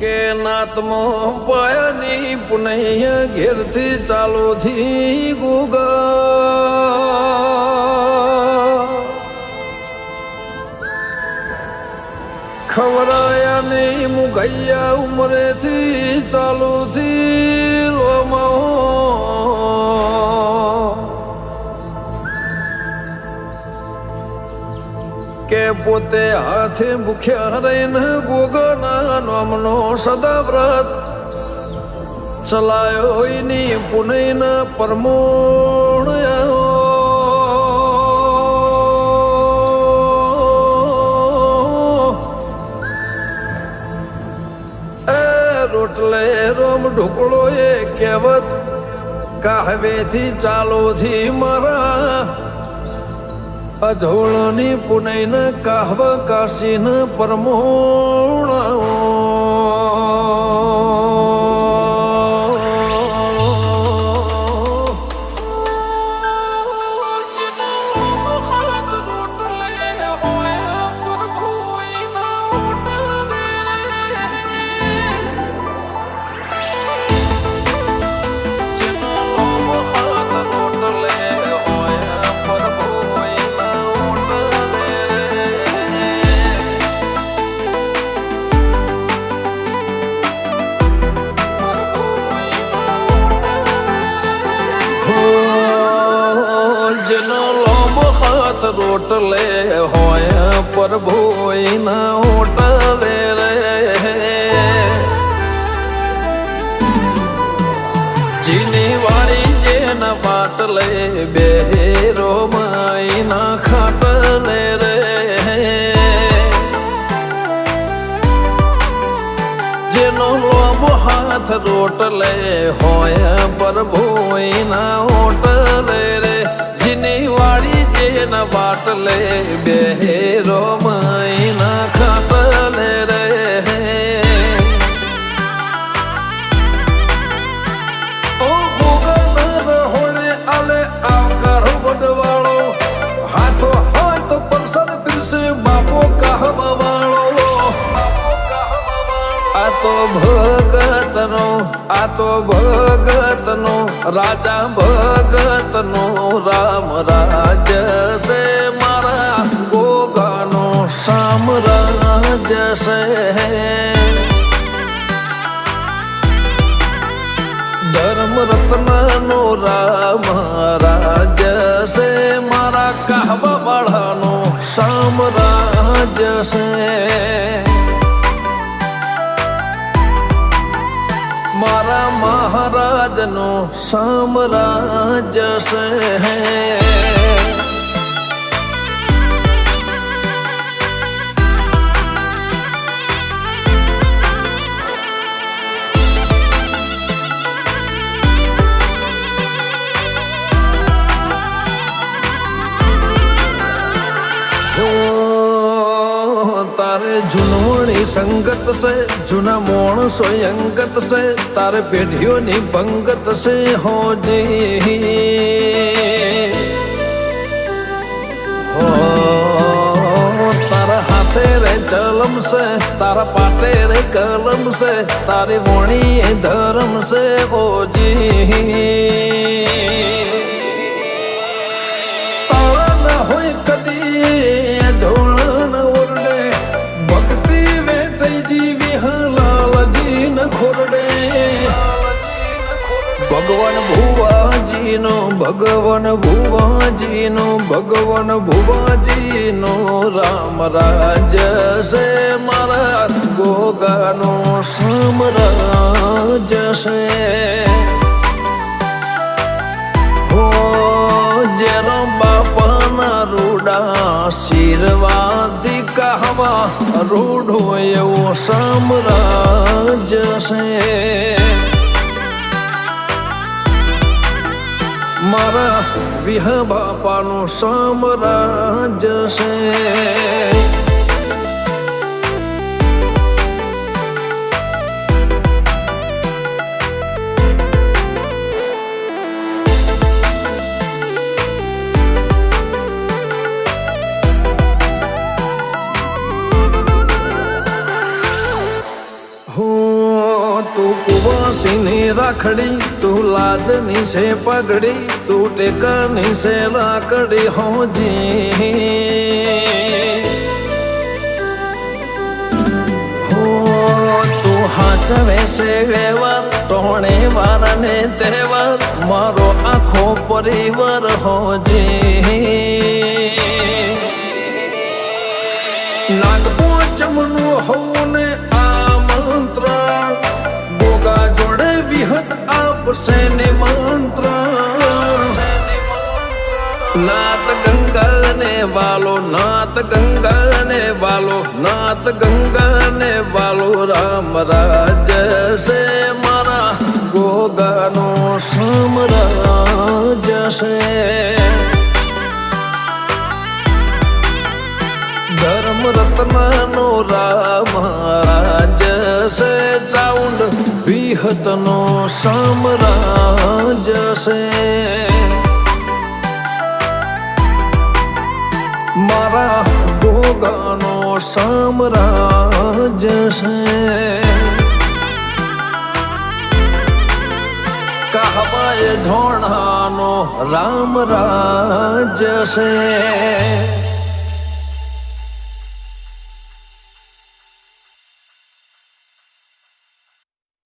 કે નાતમો પાયાની પુનૈયા ઘેરથી ચાલોથી ગોગા ખવરાયા ને મુગૈયા ઉમરેથી ચાલોથી રોમાઓ કે પોતે હાથે ભૂખ્યા રહીને ગોગના નામનો સદા વ્રત ચલાયો એની પુનૈના પરમોણ રોટલે રોમ ઢોકળો એ કહેવત કાહવેથી ચાલોથી મારા અજોળની પુનૈન કાહવ કાશીન પરમોણ રોટલે હોય પ્રભુ ના હોટલે રે જીની વાળી જેના બાટલે બેરો માઈના ખાટલે રે જેનો લોબો હાથ રોટલે હોય પ્રભુ ના હોટલે રે જીની વાળી જેના બાટલે બેરો માઈના ખાટલે રે ઓ ગોગન હોણે આલે આવકાર વડવાળો હાથો હાથ પરસન પીરસે બાપો કહવા વાળો આ તો ભગતનો રાજા ભગતનો રામ રાજ છે મારા ગોગાનો સામ્રાજ છે ધર્મ રત્નનો રામ રાજ છે મારા કહવા વાળાનો સામ્રાજ છે મારા મહારાજનો સામ્રાજ છે તારે જૂનોની સંગત છે જૂના માણસો અંગત છે તારે પેઢીઓની પંગત છે હોજી તારા હાથે રે ચલમ છે તારા પાટે રે કલમ છે તારી વણી ધર્મ છે હોજી તારા ના હોય કદી ધોળણ ઓરડે ભક્તિ વેટઈ જીવી હલાલજી ન ખોરડે ભગવાન ભુવાજીનો રામ રાજ છે મારા ગોગાનો સામ્રાજ છે હો જેનો બાપાના રૂડા આશીર્વાદી કહવા રૂઢો એવો સામ્રાજ છે મારા વિહ બાપાનું સામ્રાજ છે હું તુલસીની રાખડી તું લાજની છે પગડી તું ટેકાની છે લાકડી હોજી હાચવે છે વ્યવહાર ટોણે વારને તહેવાર મારો આખો પરિવાર હોજે નાગપોચમનું હોને આમંત્રણ ગોગા જોડે વિહત આપશે નિમંત્રણ નાત ગંગા ને વાલો નાત ગંગા ને વાલો નાત ગંગા ને વાલો રામ રાજ છે મારા ગોગાનો સામ્રાજ છે ધર્મ રત્નનો રામ રાજ છે ચાઉંડ વિહતનો સામ્રાજ છે મારા ગોગાનો સામ્રાજ છે કહાવાય ધોણાનો રામ રાજ છે